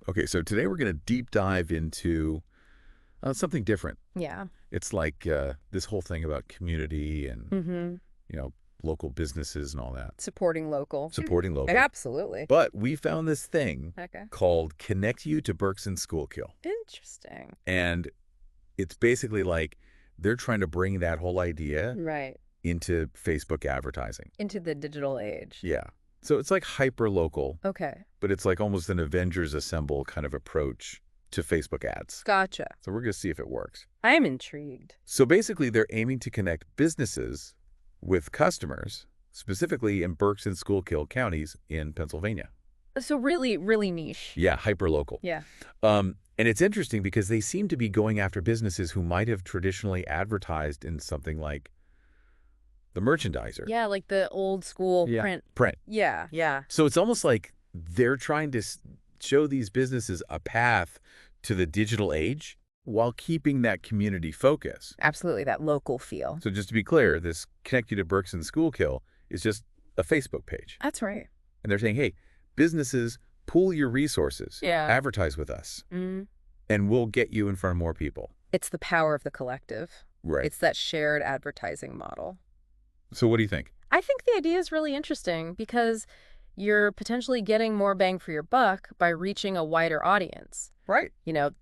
Okay, so today we're going to deep dive into something different. Yeah. It's like this whole thing about community and, Mm-hmm. local businesses and all that. Supporting local. Supporting local. Absolutely. But we found this thing Okay. called Connect You to Berks and Schuylkill. Interesting. And it's basically like they're trying to bring that whole idea Right. into Facebook advertising. Into the digital age. Yeah. So it's like hyper-local, Okay. but it's like almost an Avengers Assemble kind of approach to Facebook ads. Gotcha. So we're going to see if it works. I am intrigued. So basically, they're aiming to connect businesses with customers, specifically in Berks and Schuylkill counties in Pennsylvania. So really, really niche. Yeah, hyper-local. Yeah. And it's interesting because they seem to be going after businesses who might have traditionally advertised in something like the merchandiser. Yeah, like the old school print. Print. Yeah. Yeah. So it's almost like they're trying to show these businesses a path to the digital age while keeping that community focus. Absolutely, that local feel. So just to be clear, this Connect You to Berks and Schuylkill is just a Facebook page. That's right. And they're saying, hey, businesses, pool your resources. Yeah. Advertise with us. Mm. And we'll get you in front of more people. It's the power of the collective. Right. It's that shared advertising model. So what do you think? I think the idea is really interesting because you're potentially getting more bang for your buck by reaching a wider audience. Right.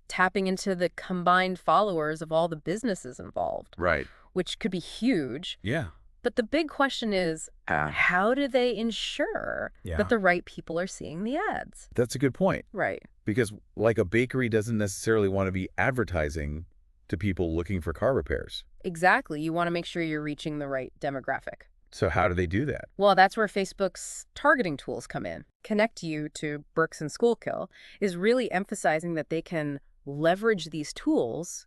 Tapping into the combined followers of all the businesses involved. Right. Which could be huge. Yeah. But the big question is, how do they ensure that the right people are seeing the ads? That's a good point. Right. Because like a bakery doesn't necessarily want to be advertising to people looking for car repairs. Exactly. You want to make sure you're reaching the right demographic. So how do they do that? Well, that's where Facebook's targeting tools come in. Connect You to Berks and Schuylkill is really emphasizing that they can leverage these tools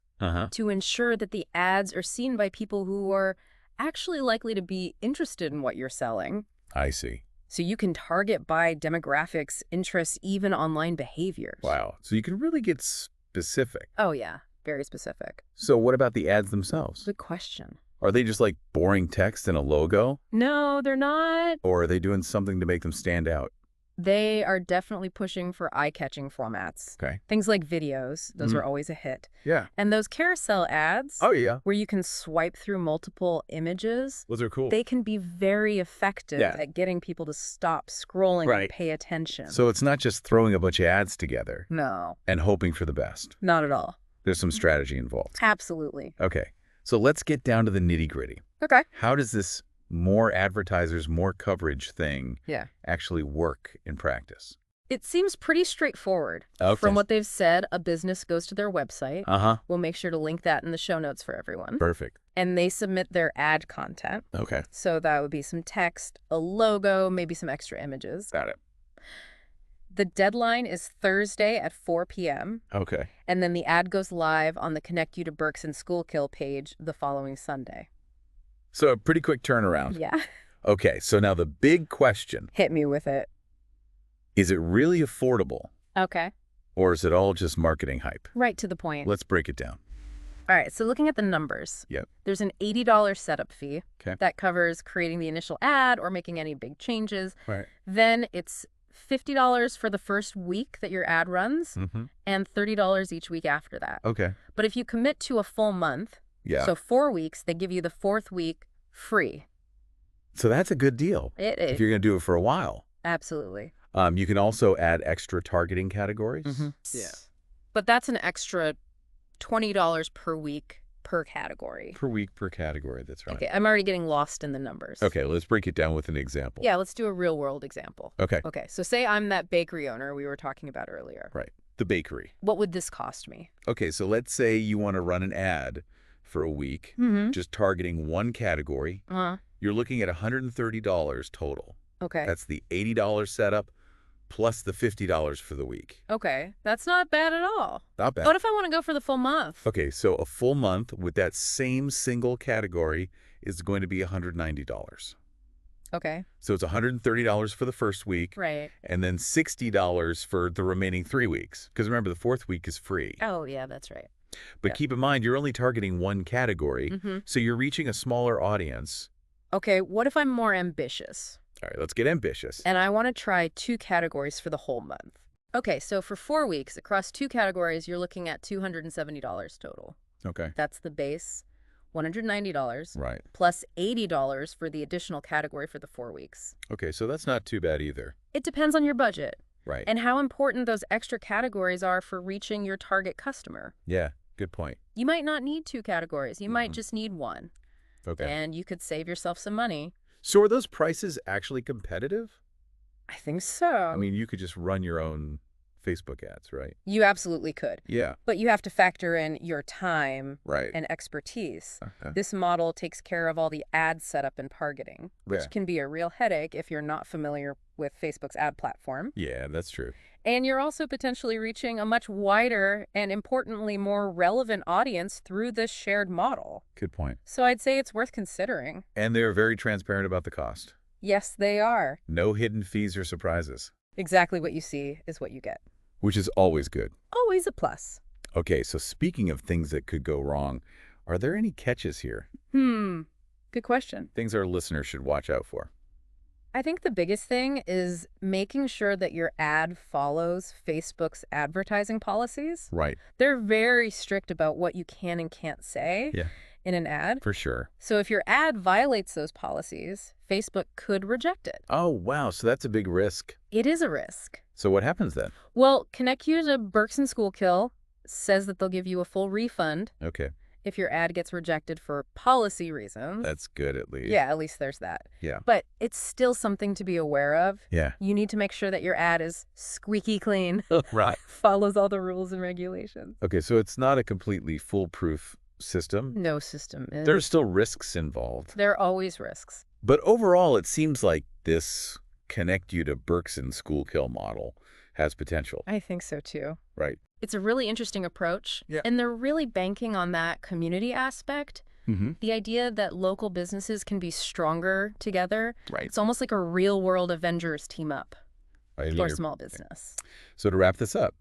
to ensure that the ads are seen by people who are actually likely to be interested in what you're selling. I see. So you can target by demographics, interests, even online behaviors. Wow. So you can really get specific. Oh, yeah. Very specific. So what about the ads themselves? Good question. Are they just like boring text and a logo? No, they're not. Or are they doing something to make them stand out? They are definitely pushing for eye-catching formats. Okay. Things like videos. Those are always a hit. Yeah. And those carousel ads, Oh, yeah. where you can swipe through multiple images, Those are cool. they can be very effective at getting people to stop scrolling and pay attention. So it's not just throwing a bunch of ads together No, and hoping for the best. not at all. There's some strategy involved. Absolutely. Okay. So let's get down to the nitty-gritty. Okay. How does this more advertisers, more coverage thing Yeah. actually work in practice? It seems pretty straightforward. Okay. From what they've said, a business goes to their website. Uh-huh. We'll make sure to link that in the show notes for everyone. Perfect. And they submit their ad content. Okay. So that would be some text, a logo, maybe some extra images. Got it. The deadline is Thursday at 4 p.m. Okay. And then the ad goes live on the Connect You to Berks and Schuylkill page the following Sunday. So a pretty quick turnaround. Yeah. Okay. So now the big question, Hit me with it. is it really affordable Okay. or is it all just marketing hype? Right to the point. Let's break it down. All right. So looking at the numbers. Yep. There's an $80 setup fee. Okay. That covers creating the initial ad or making any big changes. Right. Then it's $50 for the first week that your ad runs and $30 each week after that. Okay. But if you commit to a full month, so 4 weeks, they give you the fourth week free. So that's a good deal if you're going to do it for a while. Absolutely. You can also add extra targeting categories. Yeah. But that's an extra $20 per week per category. Per week, per category. That's right. Okay, I'm already getting lost in the numbers. Okay, let's break it down with an example. Yeah, let's do a real world example. Okay. Okay, so say I'm that bakery owner we were talking about earlier. Right. The bakery. What would this cost me? Okay, so let's say you want to run an ad for a week, just targeting one category. You're looking at $130 total. Okay. That's the $80 setup plus the $50 for the week. Okay, that's not bad at all. Not bad. What if I want to go for the full month? Okay, so a full month with that same single category is going to be $190. Okay. So it's $130 for the first week. Right. And then $60 for the remaining 3 weeks. Because remember, the fourth week is free. Oh, yeah, that's right. But keep in mind, you're only targeting one category. So you're reaching a smaller audience. Okay, what if I'm more ambitious? All right, let's get ambitious. And I want to try 2 categories for the whole month. Okay, so for 4 weeks, across 2 categories, you're looking at $270 total. Okay. That's the base, $190, Right. plus $80 for the additional category for the 4 weeks. Okay, so that's not too bad either. It depends on your budget Right. and how important those extra categories are for reaching your target customer. Yeah, good point. You might not need 2 categories. You might just need one, Okay. and you could save yourself some money. So are those prices actually competitive? I think so. I mean, you could just run your own Facebook ads, right? You absolutely could. Yeah. But you have to factor in your time Right. and expertise. Okay. This model takes care of all the ad setup and targeting, which Yeah. can be a real headache if you're not familiar with Facebook's ad platform. Yeah, that's true. And you're also potentially reaching a much wider and, importantly, more relevant audience through this shared model. Good point. So I'd say it's worth considering. And they're very transparent about the cost. Yes, they are. No hidden fees or surprises, Exactly what you see is what you get. which is always good. Always a plus. Okay, so speaking of things that could go wrong, are there any catches here? Good question. Things our listeners should watch out for? I think the biggest thing is making sure that your ad follows Facebook's advertising policies. Right. They're very strict about what you can and can't say Yeah, in an ad. for sure. So if your ad violates those policies, Facebook could reject it. Oh, wow. So that's a big risk. It is a risk. So what happens then? Well, Connect You to Berks and Schuylkill says that they'll give you a full refund Okay, if your ad gets rejected for policy reasons. that's good at least. Yeah, at least there's that. Yeah. But it's still something to be aware of. Yeah. You need to make sure that your ad is squeaky clean, Right. follows all the rules and regulations. Okay, so it's not a completely foolproof system. No system is. There's still risks involved. There are always risks. But overall, it seems like this Connect You to Berks and Schuylkill model has potential, I think so too. right? It's a really interesting approach. Yeah. And they're really banking on that community aspect. Mm-hmm. The idea that local businesses can be stronger together. Right. It's almost like a real world Avengers team up for small business. So to wrap this up,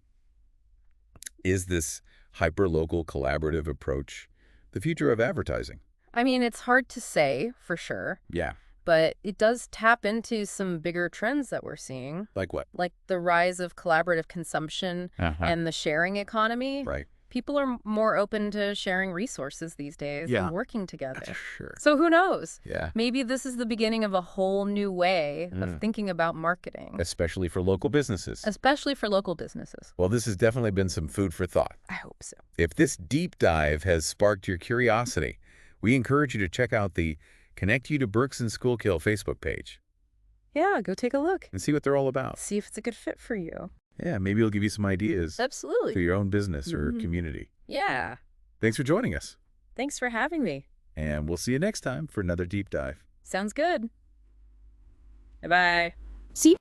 is this hyper-local collaborative approach the future of advertising? I mean, it's hard to say for sure, Yeah. but it does tap into some bigger trends that we're seeing, Like what? like the rise of collaborative consumption and the sharing economy. Right. People are more open to sharing resources these days Yeah. and working together. Sure. So who knows? Yeah. Maybe this is the beginning of a whole new way of thinking about marketing, Especially for local businesses. especially for local businesses. Well, this has definitely been some food for thought. I hope so. If this deep dive has sparked your curiosity, we encourage you to check out the Connect You to Berks and Schuylkill Facebook page Yeah, go take a look. and see what they're all about. See if it's a good fit for you. Yeah, maybe it'll give you some ideas for Absolutely. your own business or community. Yeah. Thanks for joining us, Thanks for having me. and we'll see you next time for another deep dive. Sounds good. Bye-bye. See